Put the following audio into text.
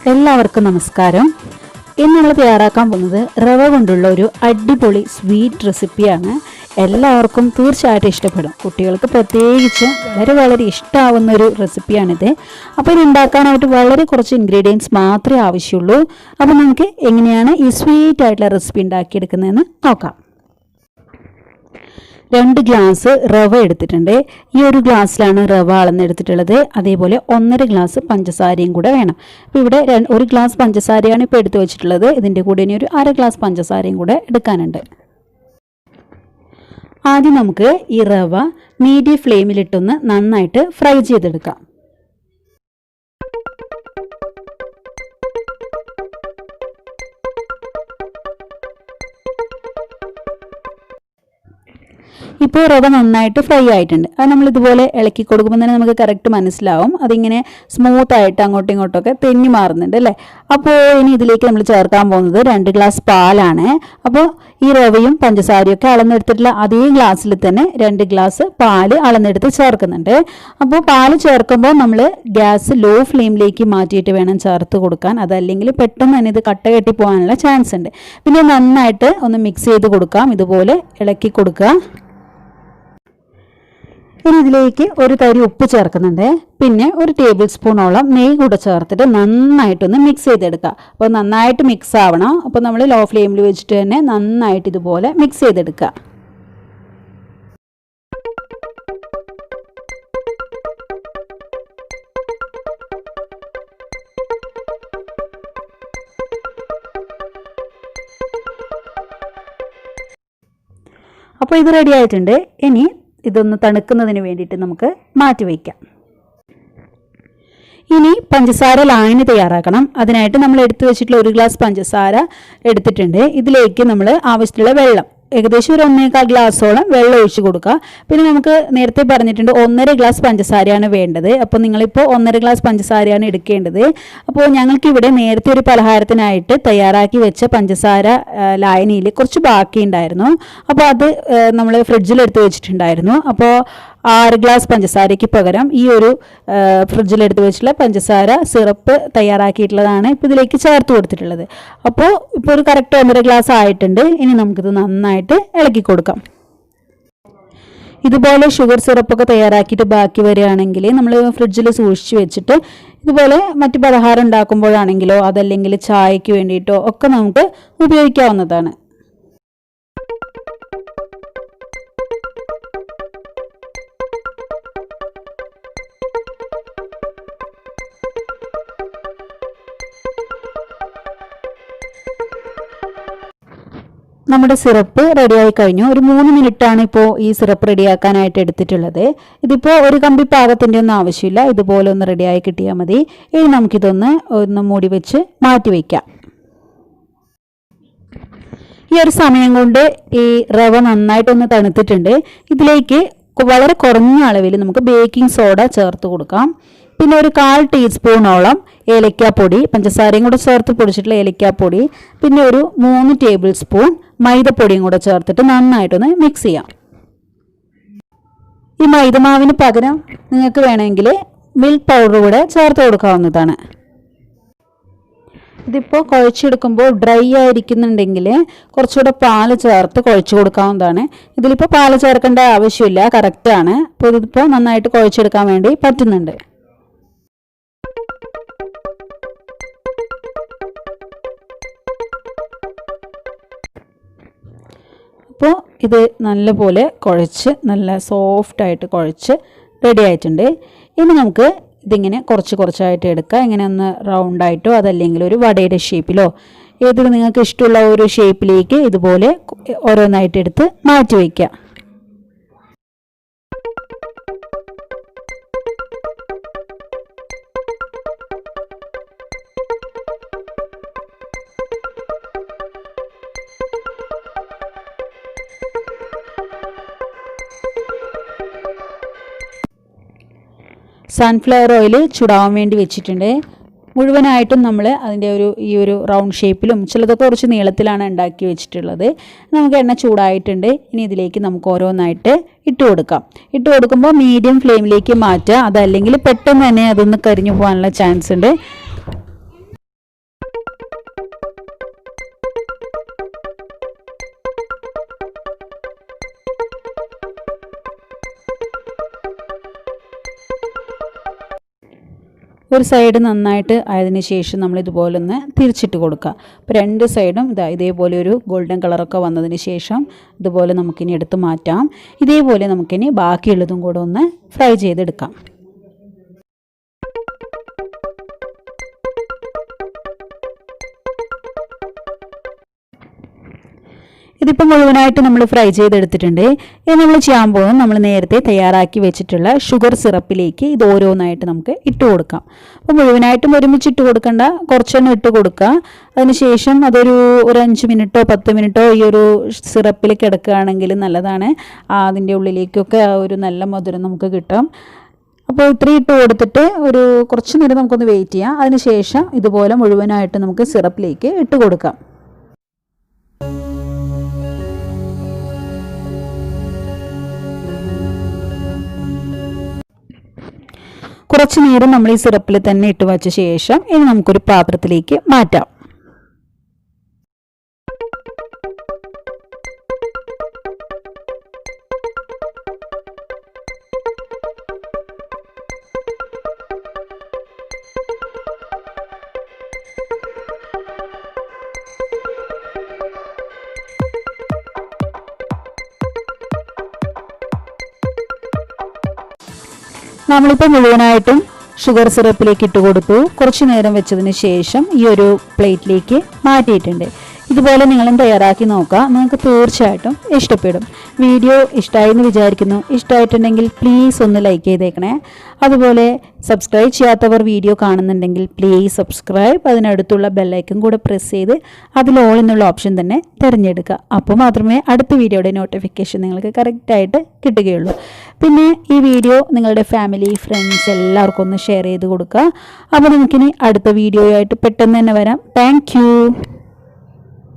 എല്ലാവർക്കും നമസ്കാരം. ഇന്ന് നമ്മൾ തയ്യാറാക്കാൻ പോകുന്നത് റവ കൊണ്ടുള്ള ഒരു അടിപൊളി സ്വീറ്റ് റെസിപ്പിയാണ്. എല്ലാവർക്കും തീർച്ചയായിട്ടും ഇഷ്ടപ്പെടും. കുട്ടികൾക്ക് പ്രത്യേകിച്ച് വളരെ ഇഷ്ടമാവുന്ന ഒരു റെസിപ്പിയാണിത്. അപ്പോൾ ഇത് ഉണ്ടാക്കാനായിട്ട് വളരെ കുറച്ച് ഇൻഗ്രീഡിയൻസ് മാത്രമേ ആവശ്യമുള്ളൂ. അപ്പോൾ നമുക്ക് എങ്ങനെയാണ് ഈ സ്വീറ്റ് ആയിട്ടുള്ള റെസിപ്പി ഉണ്ടാക്കിയെടുക്കുന്നതെന്ന് നോക്കാം. 2 ഗ്ലാസ് റവ എടുത്തിട്ടുണ്ട്. ഈ ഒരു ഗ്ലാസ്സിലാണ് റവ അളന്നെടുത്തിട്ടുള്ളത്. അതേപോലെ 1.5 ഗ്ലാസ് പഞ്ചസാരയും കൂടെ വേണം. അപ്പോൾ ഇവിടെ 1 ഗ്ലാസ് പഞ്ചസാരയാണ് ഇപ്പോൾ എടുത്തു വെച്ചിട്ടുള്ളത്. ഇതിൻ്റെ കൂടെ ഇനി ഒരു 1/2 ഗ്ലാസ് പഞ്ചസാരയും കൂടെ എടുക്കാനുണ്ട്. ആദ്യം നമുക്ക് ഈ റവ മീഡിയം ഫ്ലെയിമിലിട്ടൊന്ന് നന്നായിട്ട് ഫ്രൈ ചെയ്തെടുക്കാം. ഇപ്പോൾ റവ നന്നായിട്ട് ഫ്രൈ ആയിട്ടുണ്ട്. അത് നമ്മൾ ഇതുപോലെ ഇളക്കി കൊടുക്കുമ്പോൾ തന്നെ നമുക്ക് കറക്റ്റ് മനസ്സിലാവും. അതിങ്ങനെ സ്മൂത്തായിട്ട് അങ്ങോട്ടും ഇങ്ങോട്ടൊക്കെ തെന്നി മാറുന്നുണ്ട് അല്ലേ. അപ്പോൾ ഇനി ഇതിലേക്ക് നമ്മൾ ചേർക്കാൻ പോകുന്നത് 2 ഗ്ലാസ് പാലാണ്. അപ്പോൾ ഈ റവയും പഞ്ചസാരയും ഒക്കെ അളന്നെടുത്തിട്ടുള്ള അതേ ഗ്ലാസ്സിൽ തന്നെ 2 ഗ്ലാസ് പാല് അളന്നെടുത്ത് ചേർക്കുന്നുണ്ട്. അപ്പോൾ പാല് ചേർക്കുമ്പോൾ നമ്മൾ ഗ്യാസ് ലോ ഫ്ലെയിമിലേക്ക് മാറ്റിയിട്ട് വേണം ചേർത്ത് കൊടുക്കാൻ. അതല്ലെങ്കിൽ പെട്ടെന്ന് തന്നെ ഇത് കട്ട കെട്ടി പോകാനുള്ള ചാൻസ് ഉണ്ട്. പിന്നെ നന്നായിട്ട് ഒന്ന് മിക്സ് ചെയ്ത് കൊടുക്കാം. ഇതുപോലെ ഇളക്കി കൊടുക്കുക. ഇനി ഇതിലേക്ക് ഒരു തരി ഉപ്പ് ചേർക്കുന്നുണ്ട്. പിന്നെ ഒരു ടേബിൾ സ്പൂണോളം നെയ്യ് കൂടെ ചേർത്തിട്ട് നന്നായിട്ടൊന്ന് മിക്സ് ചെയ്തെടുക്കുക. അപ്പോൾ നന്നായിട്ട് മിക്സ് ആവണം. അപ്പോൾ നമ്മൾ ലോ ഫ്ലെയിമിൽ വെച്ചിട്ട് തന്നെ നന്നായിട്ട് ഇതുപോലെ മിക്സ് ചെയ്തെടുക്കുക. അപ്പോൾ ഇത് റെഡി ആയിട്ടുണ്ട്. ഇനി ഇതൊന്ന് തണുക്കുന്നതിന് വേണ്ടിയിട്ട് നമുക്ക് മാറ്റി വയ്ക്കാം. ഇനി പഞ്ചസാര ലായനി തയ്യാറാക്കണം. അതിനായിട്ട് നമ്മൾ എടുത്തു വെച്ചിട്ടുള്ള 1 ഗ്ലാസ് പഞ്ചസാര എടുത്തിട്ടുണ്ട്. ഇതിലേക്ക് നമ്മൾ ആവശ്യത്തിലുള്ള വെള്ളം ഏകദേശം ഒരു 1.25 ഗ്ലാസോളം വെള്ളം ഒഴിച്ച് കൊടുക്കുക. പിന്നെ നമുക്ക് നേരത്തെ പറഞ്ഞിട്ടുണ്ട് 1.5 ഗ്ലാസ് പഞ്ചസാരയാണ് വേണ്ടത്. അപ്പോൾ നിങ്ങളിപ്പോൾ 1.5 ഗ്ലാസ് പഞ്ചസാരയാണ് എടുക്കേണ്ടത്. അപ്പോൾ ഞങ്ങൾക്കിവിടെ നേരത്തെ ഒരു പലഹാരത്തിനായിട്ട് തയ്യാറാക്കി വെച്ച പഞ്ചസാര ലായനിയിൽ കുറച്ച് ബാക്കി ഉണ്ടായിരുന്നു. അപ്പോൾ അത് നമ്മൾ ഫ്രിഡ്ജിലെടുത്ത് വെച്ചിട്ടുണ്ടായിരുന്നു. അപ്പോൾ 6 ഗ്ലാസ് പഞ്ചസാരയ്ക്ക് പകരം ഈ ഒരു ഫ്രിഡ്ജിലെടുത്ത് വെച്ചിട്ടുള്ള പഞ്ചസാര സിറപ്പ് തയ്യാറാക്കിയിട്ടുള്ളതാണ് ഇപ്പോൾ ഇതിലേക്ക് ചേർത്ത് കൊടുത്തിട്ടുള്ളത്. അപ്പോൾ ഇപ്പോൾ ഒരു കറക്റ്റ് 1.5 ഗ്ലാസ് ആയിട്ടുണ്ട്. ഇനി നമുക്കിത് നന്നായിട്ട് ഇളക്കി കൊടുക്കാം. ഇതുപോലെ ഷുഗർ സിറപ്പൊക്കെ തയ്യാറാക്കിയിട്ട് ബാക്കി വരികയാണെങ്കിൽ നമ്മൾ ഫ്രിഡ്ജിൽ സൂക്ഷിച്ച് വെച്ചിട്ട് ഇതുപോലെ മറ്റ് പലഹാരം ഉണ്ടാക്കുമ്പോഴാണെങ്കിലോ അതല്ലെങ്കിൽ ചായയ്ക്ക് വേണ്ടിയിട്ടോ ഒക്കെ നമുക്ക് ഉപയോഗിക്കാവുന്നതാണ്. നമ്മുടെ സിറപ്പ് റെഡിയായി കഴിഞ്ഞു. ഒരു 3 മിനിറ്റാണ് ഇപ്പോൾ ഈ സിറപ്പ് റെഡിയാക്കാനായിട്ട് എടുത്തിട്ടുള്ളത്. ഇതിപ്പോൾ ഒരു കമ്പി പാകത്തിൻ്റെ ഒന്നും ആവശ്യമില്ല. ഇതുപോലെ ഒന്ന് റെഡിയായി കിട്ടിയാൽ മതി. ഇനി നമുക്കിതൊന്ന് മൂടി വെച്ച് മാറ്റി വയ്ക്കാം. ഈ ഒരു സമയം കൊണ്ട് ഈ റവ നന്നായിട്ടൊന്ന് തണുത്തിട്ടുണ്ട്. ഇതിലേക്ക് വളരെ കുറഞ്ഞ അളവിൽ നമുക്ക് ബേക്കിംഗ് സോഡ ചേർത്ത് കൊടുക്കാം. പിന്നെ ഒരു 1/4 ടീസ്പൂണോളം ഏലക്കാപ്പൊടി, പഞ്ചസാരയും കൂടെ ചേർത്ത് പൊടിച്ചിട്ടുള്ള ഏലക്കാപ്പൊടി, പിന്നെ ഒരു 3 ടേബിൾ സ്പൂൺ മൈദപ്പൊടിയും കൂടെ ചേർത്തിട്ട് നന്നായിട്ടൊന്ന് മിക്സ് ചെയ്യാം. ഈ മൈദമാവിന് പകരം നിങ്ങൾക്ക് വേണമെങ്കിൽ മിൽക്ക് പൗഡർ കൂടെ ചേർത്ത് കൊടുക്കാവുന്നതാണ്. ഇതിപ്പോൾ കുഴച്ചെടുക്കുമ്പോൾ ഡ്രൈ ആയിരിക്കുന്നുണ്ടെങ്കിൽ കുറച്ചുകൂടെ പാല് ചേർത്ത് കുഴച്ച് കൊടുക്കാവുന്നതാണ്. ഇതിലിപ്പോൾ പാല് ചേർക്കേണ്ട ആവശ്യമില്ല, കറക്റ്റാണ്. അപ്പോൾ ഇതിപ്പോൾ നന്നായിട്ട് കുഴച്ചെടുക്കാൻ വേണ്ടി പറ്റുന്നുണ്ട്. അപ്പോൾ ഇത് നല്ലപോലെ കുഴച്ച് നല്ല സോഫ്റ്റായിട്ട് കുഴച്ച് റെഡി ആയിട്ടുണ്ട്. ഇനി നമുക്ക് ഇതിങ്ങനെ കുറച്ചായിട്ട് എടുക്കുക. ഇങ്ങനെ ഒന്ന് റൗണ്ടായിട്ടോ അതല്ലെങ്കിൽ ഒരു വടയുടെ ഷേപ്പിലോ ഏതൊരു നിങ്ങൾക്ക് ഇഷ്ടമുള്ള ഒരു ഷേപ്പിലേക്ക് ഇതുപോലെ ഓരോന്നായിട്ട് എടുത്ത് മാറ്റി വയ്ക്കുക. സൺഫ്ലവർ ഓയിൽ ചൂടാവാൻ വേണ്ടി വെച്ചിട്ടുണ്ട്. മുഴുവനായിട്ടും നമ്മൾ അതിൻ്റെ ഈ ഒരു റൗണ്ട് ഷേപ്പിലും ചിലതൊക്കെ കുറച്ച് നീളത്തിലാണ് ഉണ്ടാക്കി വെച്ചിട്ടുള്ളത്. നമുക്ക് എണ്ണ ചൂടായിട്ടുണ്ട്. ഇനി ഇതിലേക്ക് നമുക്ക് ഓരോന്നായിട്ട് ഇട്ട് കൊടുക്കുമ്പോൾ മീഡിയം ഫ്ലെയിമിലേക്ക് മാറ്റുക. അതല്ലെങ്കിൽ പെട്ടെന്ന് തന്നെ അതൊന്ന് കരിഞ്ഞു പോകാനുള്ള ചാൻസ് ഉണ്ട്. ഒരു സൈഡ് നന്നായിട്ട് ആയതിന് ശേഷം നമ്മൾ ഇതുപോലെ ഒന്ന് തിരിച്ചിട്ട് കൊടുക്കുക. അപ്പോൾ രണ്ട് സൈഡും ഇതേപോലെ ഒരു ഗോൾഡൻ കളറൊക്കെ വന്നതിന് ശേഷം ഇതുപോലെ നമുക്കിനി എടുത്ത് മാറ്റാം. ഇതേപോലെ നമുക്കിനി ബാക്കിയുള്ളതും കൂടെ ഒന്ന് ഫ്രൈ ചെയ്തെടുക്കാം. ഇതിപ്പോൾ മുഴുവനായിട്ട് നമ്മൾ ഫ്രൈ ചെയ്തെടുത്തിട്ടുണ്ട്. ഇത് നമ്മൾ ചെയ്യാൻ പോകുന്നത് നമ്മൾ നേരത്തെ തയ്യാറാക്കി വെച്ചിട്ടുള്ള ഷുഗർ സിറപ്പിലേക്ക് ഇത് ഓരോന്നായിട്ട് നമുക്ക് ഇട്ട് കൊടുക്കാം. അപ്പോൾ മുഴുവനായിട്ടും ഒരുമിച്ച് ഇട്ട് കൊടുക്കണ്ട, കുറച്ചൊന്നും ഇട്ട് കൊടുക്കുക. അതിനുശേഷം അതൊരു 5 മിനിറ്റോ 10 മിനിറ്റോ ഈ ഒരു സിറപ്പിൽ കിടക്കുകയാണെങ്കിൽ നല്ലതാണ്. അതിൻ്റെ ഉള്ളിലേക്കൊക്കെ ഒരു നല്ല മധുരം നമുക്ക് കിട്ടും. അപ്പോൾ ഇത്രയും ഇട്ട് കൊടുത്തിട്ട് ഒരു കുറച്ച് നേരം നമുക്കൊന്ന് വെയിറ്റ് ചെയ്യാം. അതിനുശേഷം ഇതുപോലെ മുഴുവനായിട്ട് നമുക്ക് സിറപ്പിലേക്ക് ഇട്ട് കൊടുക്കാം. കുറച്ച് നേരം നമ്മൾ ഈ സിറപ്പിൽ തന്നെ ഇട്ട് വച്ച ശേഷം ഇനി നമുക്കൊരു പാത്രത്തിലേക്ക് മാറ്റാം. നമ്മളിപ്പോൾ മുഴുവനായിട്ടും ഷുഗർ സിറപ്പിലേക്ക് ഇട്ട് കൊടുത്തു. കുറച്ച് നേരം വെച്ചതിന് ശേഷം ഈ ഒരു പ്ലേറ്റിലേക്ക് മാറ്റിയിട്ടുണ്ട്. ഇതുപോലെ നിങ്ങളും തയ്യാറാക്കി നോക്കുക, നിങ്ങൾക്ക് തീർച്ചയായിട്ടും ഇഷ്ടപ്പെടും. വീഡിയോ ഇഷ്ടമായി എന്ന് വിചാരിക്കുന്നു. ഇഷ്ടമായിട്ടുണ്ടെങ്കിൽ പ്ലീസ് ഒന്ന് ലൈക്ക് ചെയ്തേക്കണേ. അതുപോലെ സബ്സ്ക്രൈബ് ചെയ്യാത്തവർ വീഡിയോ കാണുന്നുണ്ടെങ്കിൽ പ്ലീസ് സബ്സ്ക്രൈബ്, അതിനടുത്തുള്ള ബെല്ലൈക്കൺ കൂടെ പ്രസ് ചെയ്ത് അതിൽ ഓൾ എന്നുള്ള ഓപ്ഷൻ തന്നെ തിരഞ്ഞെടുക്കുക. അപ്പോൾ മാത്രമേ അടുത്ത വീഡിയോയുടെ നോട്ടിഫിക്കേഷൻ നിങ്ങൾക്ക് കറക്റ്റായിട്ട് കിട്ടുകയുള്ളൂ. പിന്നെ ഈ വീഡിയോ നിങ്ങളുടെ ഫാമിലി ഫ്രണ്ട്സ് എല്ലാവർക്കും ഒന്ന് ഷെയർ ചെയ്ത് കൊടുക്കുക. അപ്പോൾ നമുക്കിനി അടുത്ത വീഡിയോയായിട്ട് പെട്ടെന്ന് തന്നെ വരാം. താങ്ക്